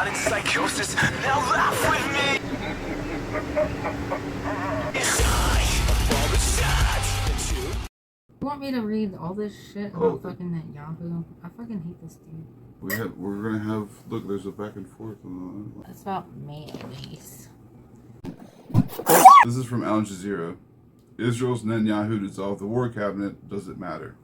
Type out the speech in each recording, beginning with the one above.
in psychosis. Now laugh with me. You want me to read all this shit about fucking Netanyahu? I fucking hate this dude. We're gonna have, look, there's a back and forth. That's about mayonnaise. This is from Al Jazeera. Israel's Netanyahu dissolved the war cabinet. Does it matter?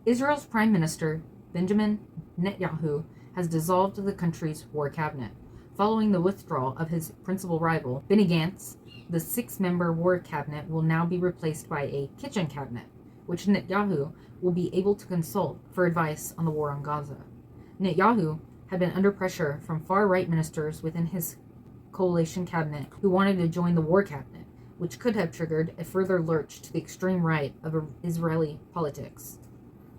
Israel's Prime Minister, Benjamin Netanyahu, has dissolved the country's war cabinet. Following the withdrawal of his principal rival, Benny Gantz, the 6-member war cabinet will now be replaced by a kitchen cabinet, which Netanyahu will be able to consult for advice on the war on Gaza. Netanyahu had been under pressure from far-right ministers within his coalition cabinet who wanted to join the war cabinet, which could have triggered a further lurch to the extreme right of Israeli politics.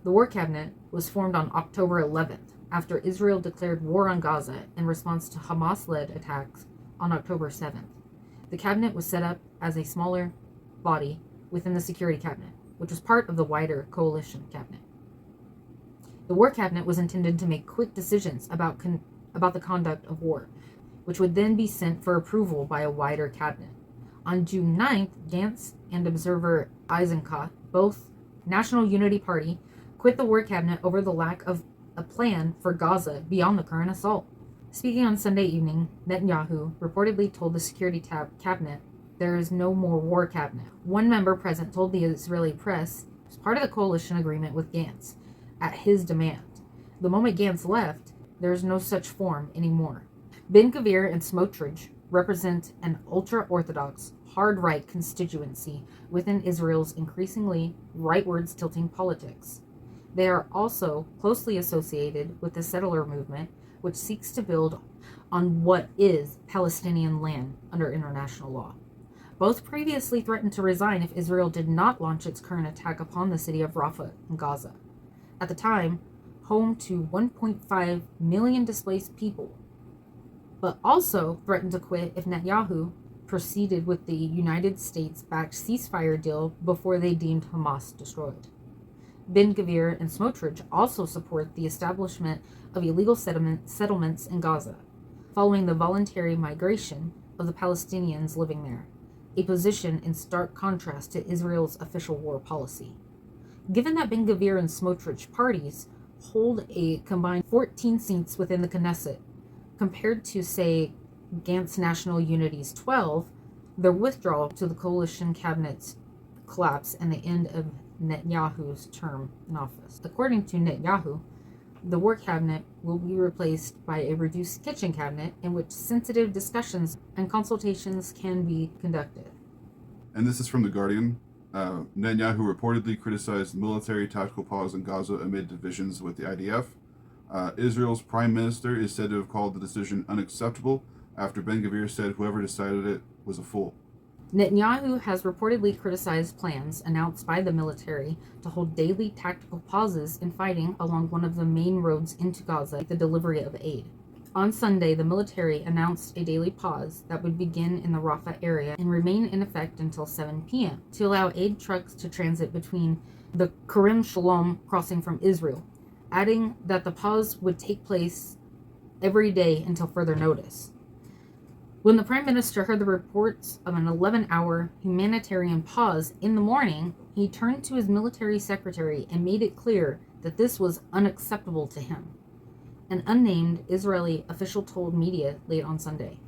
The war cabinet was formed on October 11th, after Israel declared war on Gaza in response to Hamas-led attacks on October 7th. The cabinet was set up as a smaller body within the security cabinet, which was part of the wider coalition cabinet. The war cabinet was intended to make quick decisions about the conduct of war, which would then be sent for approval by a wider cabinet. On June 9th, Gantz and observer Eisenkot, both National Unity Party, quit the war cabinet over the lack of a plan for Gaza beyond the current assault. Speaking on Sunday evening, Netanyahu reportedly told the security cabinet there is no more war cabinet. One member present told the Israeli press it was part of the coalition agreement with Gantz at his demand. The moment Gantz left, there is no such form anymore. Ben Gvir and Smotrich represent an ultra-Orthodox, hard-right constituency within Israel's increasingly rightwards tilting politics. They are also closely associated with the settler movement, which seeks to build on what is Palestinian land under international law. Both previously threatened to resign if Israel did not launch its current attack upon the city of Rafah in Gaza. At the time, home to 1.5 million displaced people, but also threatened to quit if Netanyahu proceeded with the United States-backed ceasefire deal before they deemed Hamas destroyed. Ben Gvir and Smotrich also support the establishment of illegal settlements in Gaza, following the voluntary migration of the Palestinians living there, a position in stark contrast to Israel's official war policy. Given that Ben Gvir and Smotrich parties hold a combined 14 seats within the Knesset, compared to, say, Gantz National Unity's 12, their withdrawal to the coalition cabinet's collapse and the end of Netanyahu's term in office. According to Netanyahu, the war cabinet will be replaced by a reduced kitchen cabinet in which sensitive discussions and consultations can be conducted. And this is from The Guardian. Netanyahu reportedly criticized military tactical pause in Gaza amid divisions with the IDF. Israel's prime minister is said to have called the decision unacceptable after Ben Gvir said whoever decided it was a fool. Netanyahu has reportedly criticized plans announced by the military to hold daily tactical pauses in fighting along one of the main roads into Gaza, the delivery of aid. On Sunday, the military announced a daily pause that would begin in the Rafah area and remain in effect until 7 p.m. to allow aid trucks to transit between the Kerem Shalom crossing from Israel, adding that the pause would take place every day until further notice. When the Prime Minister heard the reports of an 11-hour humanitarian pause in the morning, he turned to his military secretary and made it clear that this was unacceptable to him. An unnamed Israeli official told media late on Sunday.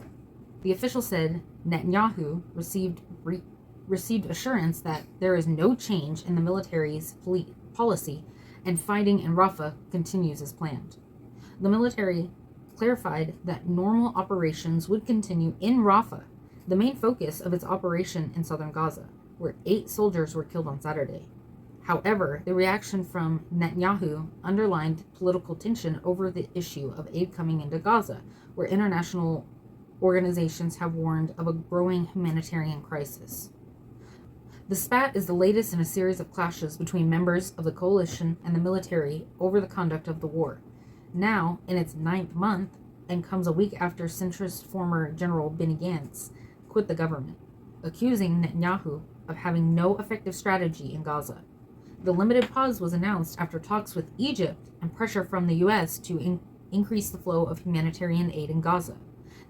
The official said Netanyahu received assurance that there is no change in the military's policy and fighting in Rafah continues as planned. The military clarified that normal operations would continue in Rafah, the main focus of its operation in southern Gaza, where 8 soldiers were killed on Saturday. However, the reaction from Netanyahu underlined political tension over the issue of aid coming into Gaza, where international organizations have warned of a growing humanitarian crisis. The spat is the latest in a series of clashes between members of the coalition and the military over the conduct of the war, now in its 9th month, and comes a week after centrist former General Benny Gantz quit the government, accusing Netanyahu of having no effective strategy in Gaza. The limited pause was announced after talks with Egypt and pressure from the U.S. to increase the flow of humanitarian aid in Gaza.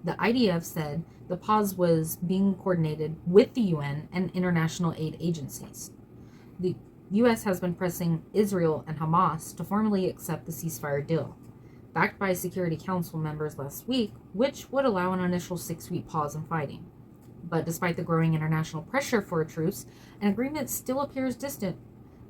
The IDF said the pause was being coordinated with the UN and international aid agencies. The U.S. has been pressing Israel and Hamas to formally accept the ceasefire deal, backed by Security Council members last week, which would allow an initial 6-week pause in fighting. But despite the growing international pressure for a truce, an agreement still appears distant.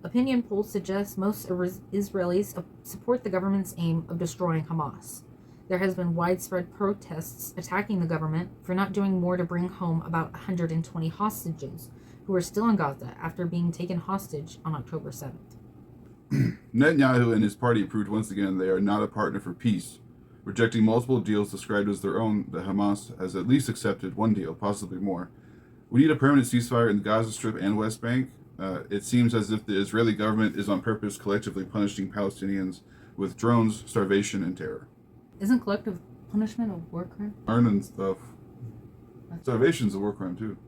Opinion polls suggest most Israelis support the government's aim of destroying Hamas. There has been widespread protests attacking the government for not doing more to bring home about 120 hostages who are still in Gaza after being taken hostage on October 7th. Netanyahu and his party proved once again they are not a partner for peace, rejecting multiple deals described as their own that Hamas has at least accepted one deal, possibly more. We need a permanent ceasefire in the Gaza Strip and West Bank. It seems as if the Israeli government is on purpose collectively punishing Palestinians with drones, starvation, and terror. Isn't collective punishment a war crime? Earning stuff. Starvation's a war crime too.